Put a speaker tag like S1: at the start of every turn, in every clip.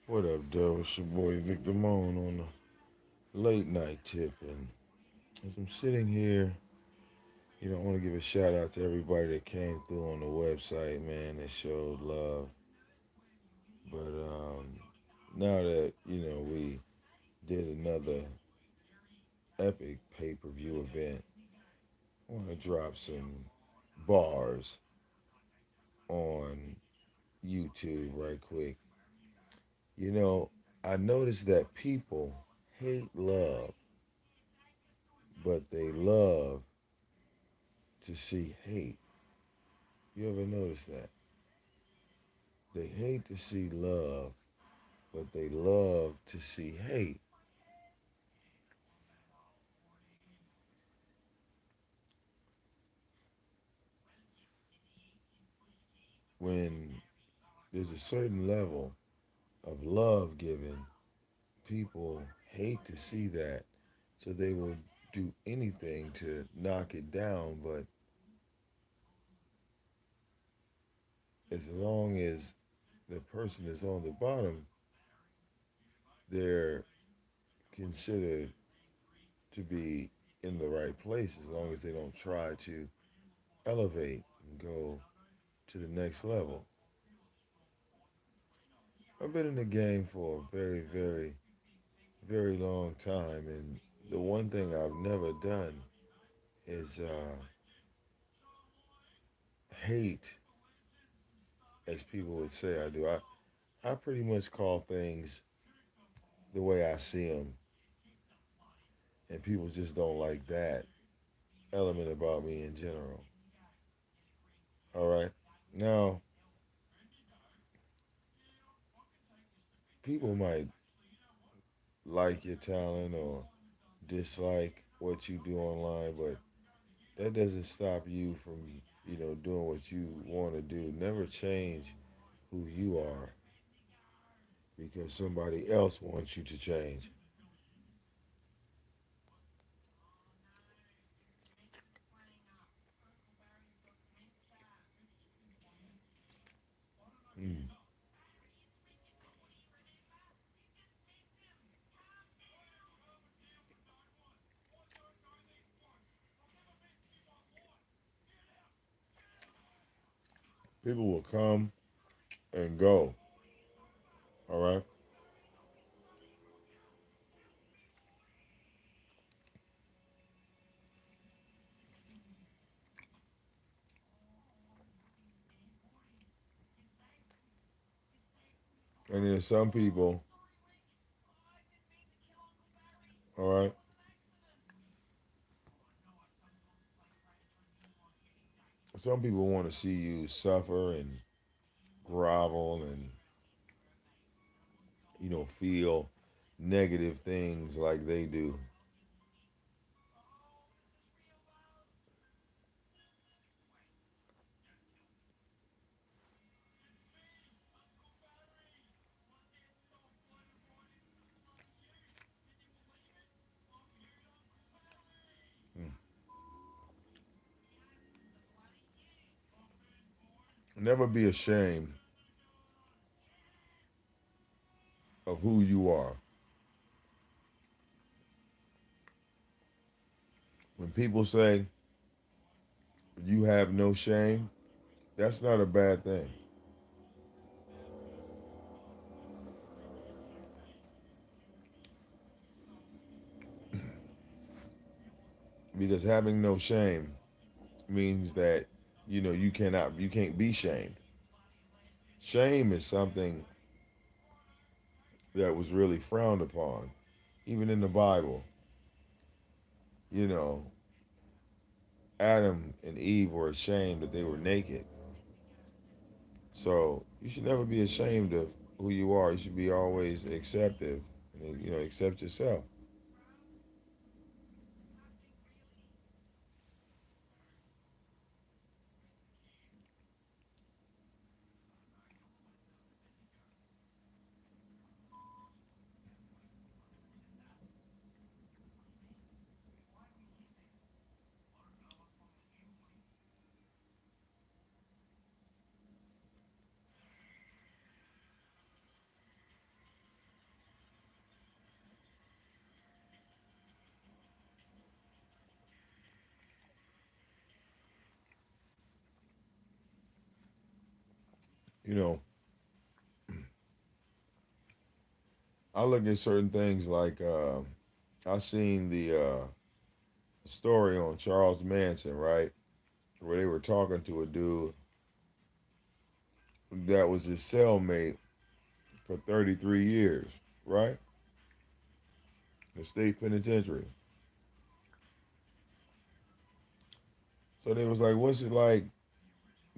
S1: What up, though? It's your boy VicDamoane on the late night tip. And as I'm sitting here, I want to give a shout out to everybody that came through on the website, man, that showed love. But now that, we did another epic pay per view event, I want to drop some bars on YouTube right quick. You know, I noticed that people hate love, but they love to see hate. You ever notice that? They hate to see love, but they love to see hate. When there's a certain level of love given, people hate to see that. So they will do anything to knock it down. But as long as the person is on the bottom, they're considered to be in the right place as long as they don't try to elevate and go to the next level. I've been in the game for a very, very, very long time, and the one thing I've never done is hate, as people would say I do. I pretty much call things the way I see them, and people just don't like that element about me in general. All right. Now, people might like your talent or dislike what you do online, but that doesn't stop you from, doing what you want to do. Never change who you are because somebody else wants you to change. Mm. People will come and go. All right. And then some people, all right, some people want to see you suffer and grovel and, feel negative things like they do. Mm. Never be ashamed of who you are. When people say you have no shame, that's not a bad thing because having no shame means that you can't be shamed. Shame is something that was really frowned upon, even in the Bible. You know, Adam and Eve were ashamed that they were naked. So you should never be ashamed of who you are. You should be always acceptive and accept yourself. You know, I look at certain things like I seen the story on Charles Manson, right, where they were talking to a dude that was his cellmate for 33 years, right, the state penitentiary. So they was like, "What's it like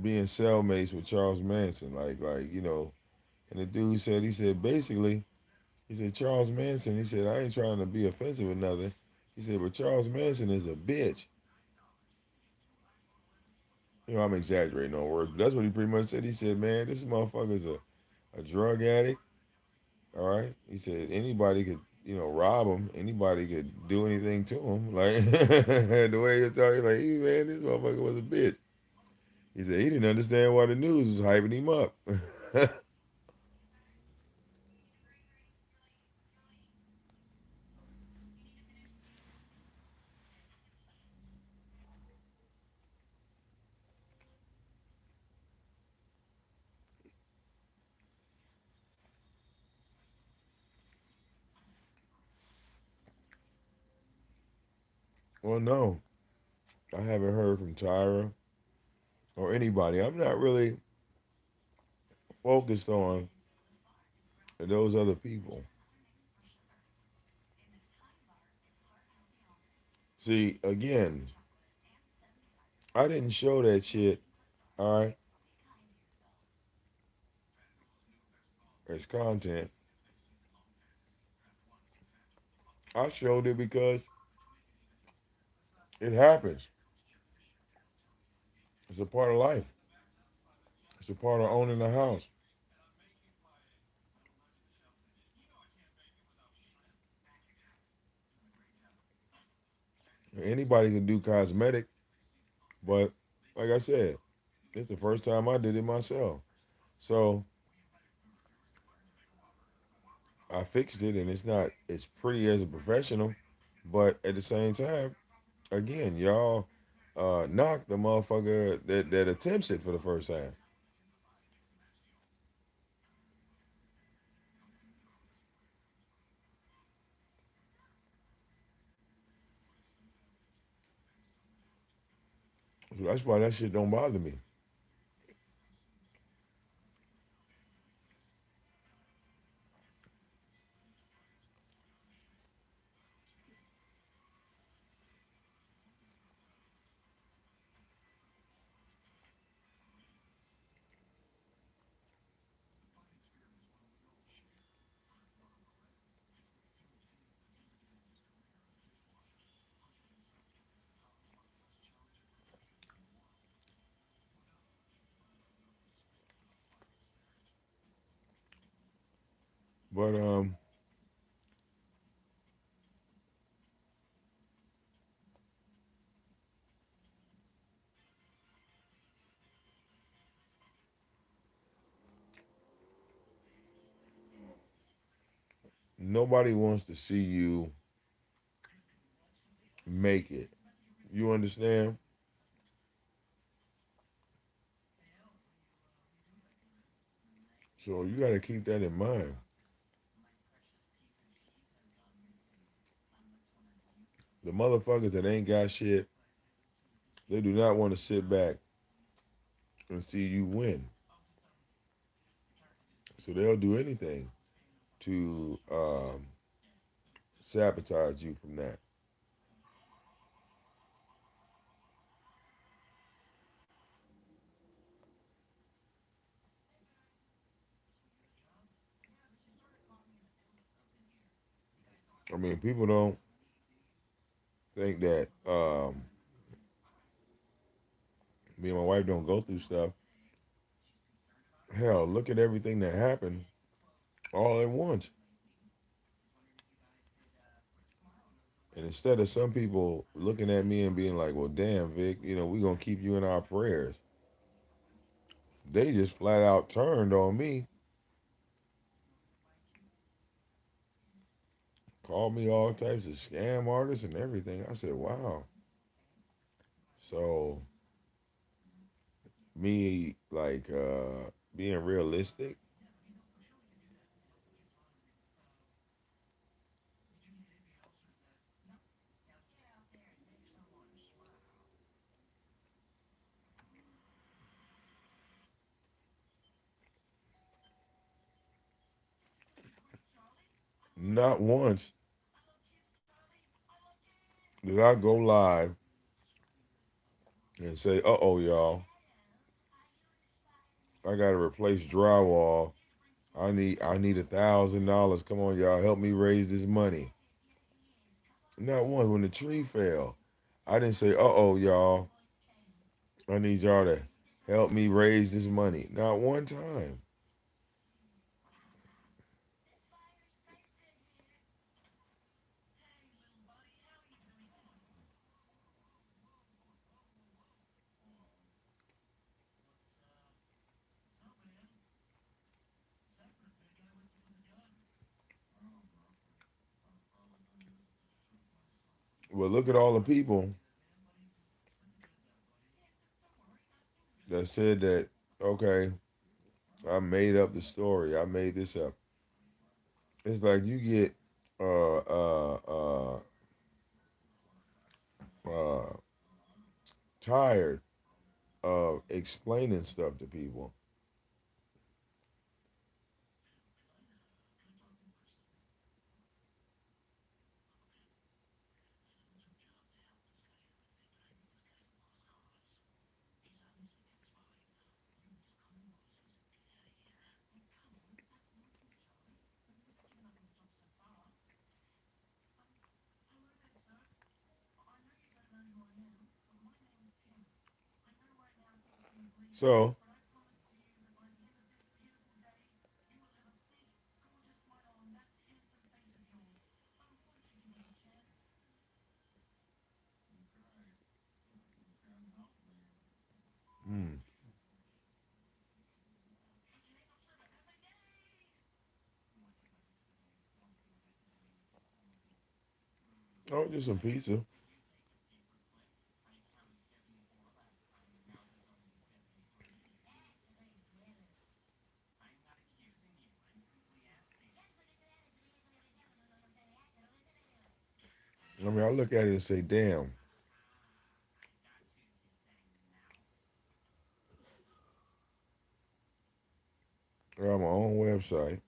S1: being cellmates with Charles Manson?" And the dude said, basically, he said, Charles Manson, he said, I ain't trying to be offensive or nothing. He said, but Charles Manson is a bitch. I'm exaggerating on words, but that's what he pretty much said. He said, man, this motherfucker's a drug addict, all right? He said, anybody could, rob him. Anybody could do anything to him. Like, the way he was talking, like, hey, man, this motherfucker was a bitch. He said, he didn't understand why the news was hyping him up. Well, no, I haven't heard from Tyra or anybody. I'm not really focused on those other people. See, again, I didn't show that shit, all right, as content. I showed it because it happens. It's a part of life. It's a part of owning a house. Anybody can do cosmetic, but like I said, it's the first time I did it myself. So I fixed it, and it's not as pretty as a professional, but at the same time, again, y'all knock the motherfucker that attempts it for the first time. So that's why that shit don't bother me. But nobody wants to see you make it. You understand? So you got to keep that in mind. The motherfuckers that ain't got shit, they do not want to sit back and see you win. So they'll do anything to sabotage you from that. I mean, people don't think that me and my wife don't go through stuff. Hell, look at everything that happened all at once. And instead of some people looking at me and being like, well, damn, Vic, we're going to keep you in our prayers, they just flat out turned on me, called me all types of scam artists and everything. I said, wow. So me, like, being realistic. Not once did I go live and say, "Uh oh, y'all, I got to replace drywall. I need $1,000. Come on, y'all, help me raise this money." Not once. When the tree fell, I didn't say, "Uh oh, y'all, I need y'all to help me raise this money." Not one time. Well, look at all the people that said that. Okay, I made up the story. I made this up. It's like you get uh uh uh uh tired of explaining stuff to people. So, mm, oh, just some pizza. I mean, I look at it and say, damn, I got my own website,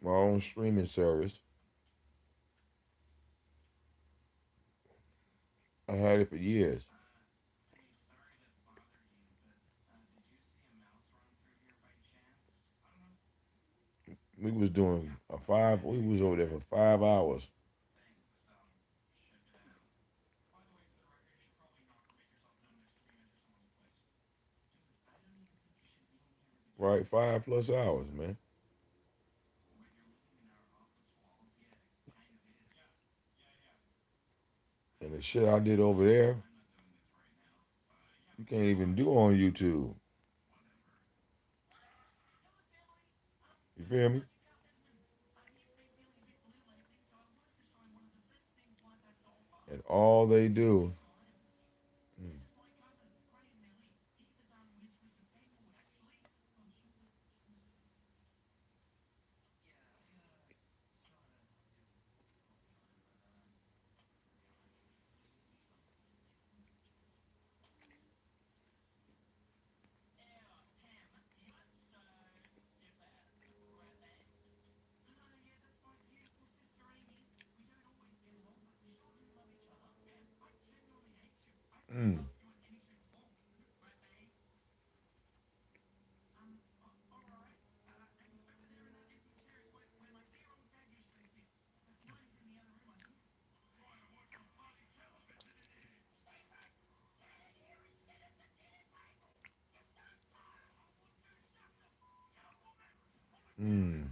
S1: my own streaming service. I had it for years. We was doing a five. We was over there for 5 hours. Right, 5+ hours, man. And the shit I did over there, you can't even do on YouTube. You feel me? And all they do, mm, mm, mm,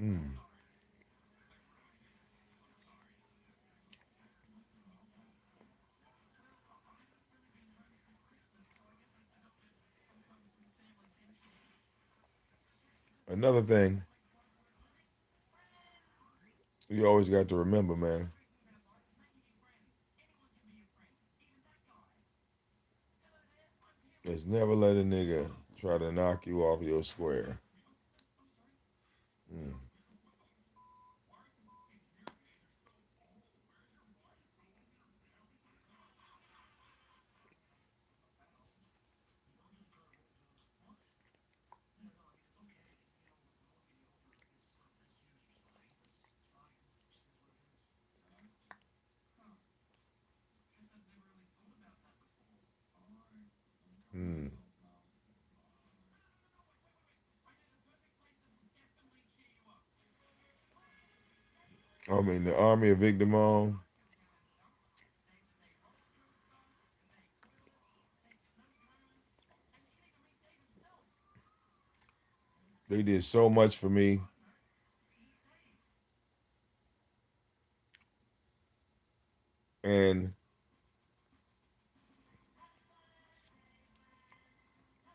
S1: mm. Another thing you always got to remember, man, is never let a nigga try to knock you off your square. Mm. Mm. I mean, the army of VicDamoane, they did so much for me, and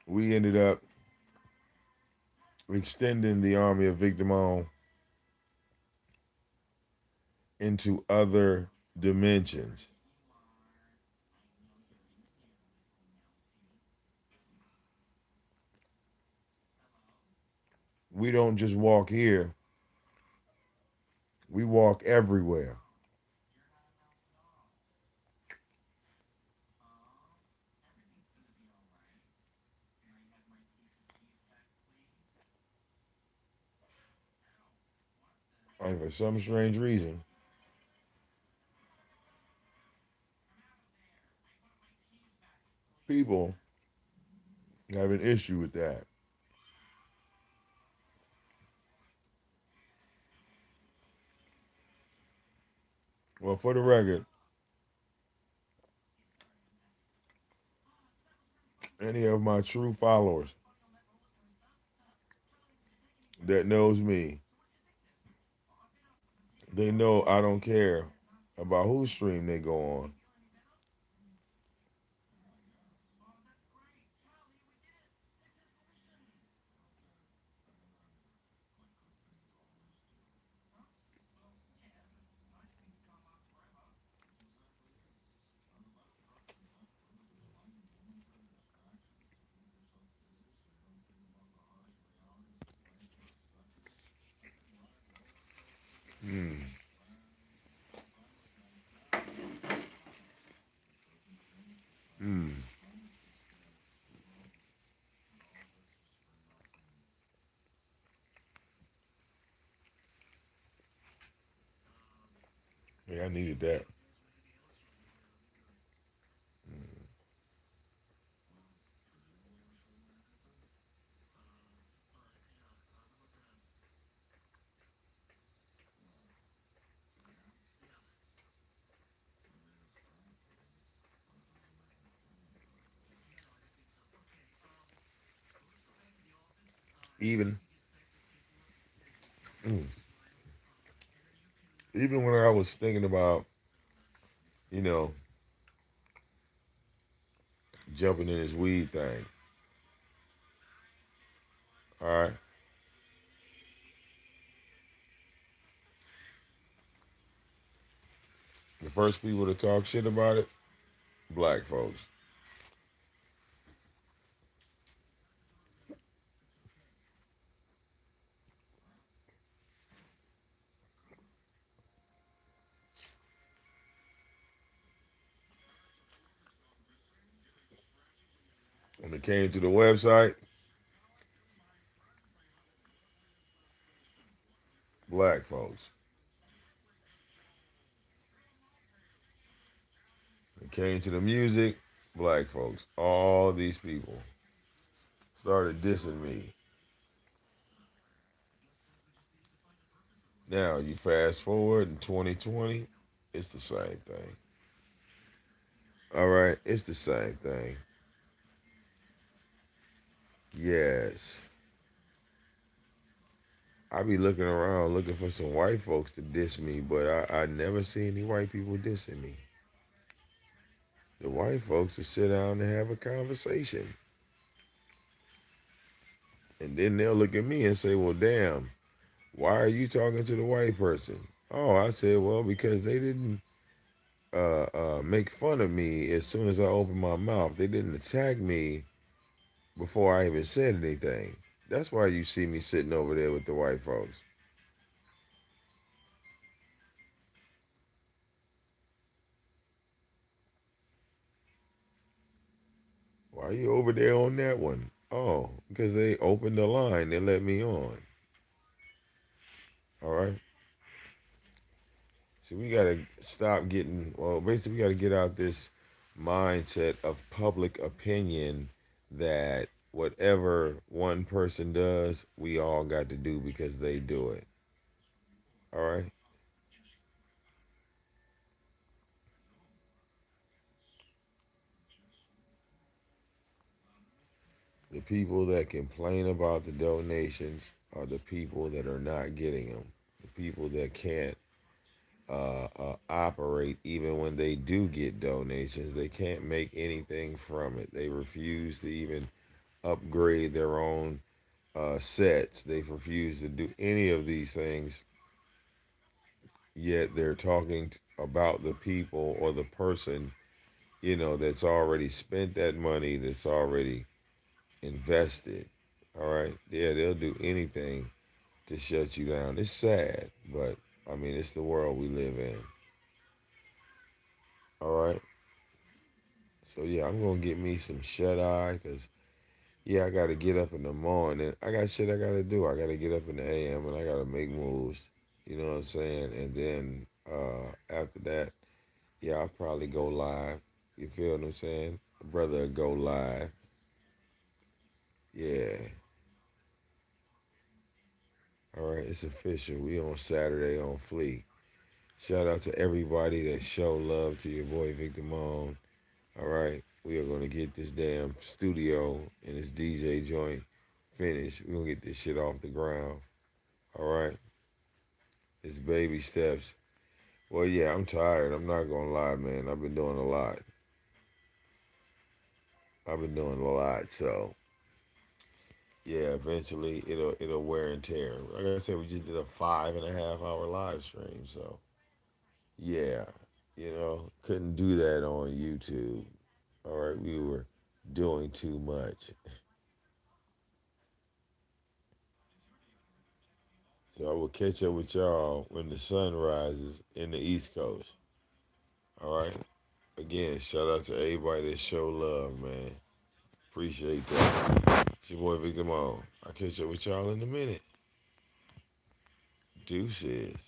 S1: we ended up extending the army of VicDamoane into other dimensions. We don't just walk here, we walk everywhere. And for some strange reason, people have an issue with that. Well, for the record, any of my true followers that knows me, they know I don't care about whose stream they go on. Hmm. Hmm. Yeah, I needed that. Hmm. Even, mm, even when I was thinking about, you know, jumping in this weed thing, all right, the first people to talk shit about it, black folks. When it came to the website, black folks. When it came to the music, black folks. All these people started dissing me. Now you fast forward in 2020, it's the same thing. All right, it's the same thing. Yes. I be looking around looking for some white folks to diss me, but I never see any white people dissing me. The white folks will sit down and have a conversation. And then they'll look at me and say, well, damn, why are you talking to the white person? Oh, I said, well, because they didn't make fun of me as soon as I opened my mouth. They didn't attack me before I even said anything. That's why you see me sitting over there with the white folks. Why are you over there on that one? Oh, because they opened the line. They let me on. All right. So we got to stop getting, well, basically, we got to get out this mindset of public opinion that whatever one person does, we all got to do because they do it. All right. The people that complain about the donations are the people that are not getting them. The people that can't operate even when they do get donations. They can't make anything from it. They refuse to even upgrade their own sets. They refuse to do any of these things. Yet they're talking about the people or the person, that's already spent that money, that's already invested. All right. Yeah, they'll do anything to shut you down. It's sad, but I mean, it's the world we live in. All right. So yeah, I'm gonna get me some shut eye because yeah, I gotta get up in the morning. I got shit I gotta do. I gotta get up in the AM and I gotta make moves. You know what I'm saying? And then after that, yeah, I'll probably go live. You feel what I'm saying? Brother go live. Yeah. All right, it's official. We on Saturday on Fleek. Shout out to everybody that show love to your boy VicDamoane. All right, we are gonna get this damn studio and this DJ joint finished. We're gonna get this shit off the ground. All right, it's baby steps. Well, yeah, I'm tired. I'm not gonna lie, man. I've been doing a lot. I've been doing a lot, so yeah, eventually it'll wear and tear. Like I said, we just did a 5.5 hour live stream, so yeah, couldn't do that on YouTube. All right, we were doing too much. So I will catch up with y'all when the sun rises in the East Coast. All right. Again, shout out to everybody that show love, man. Appreciate that. It's your boy Victor Mo. I'll catch up with y'all in a minute. Deuces.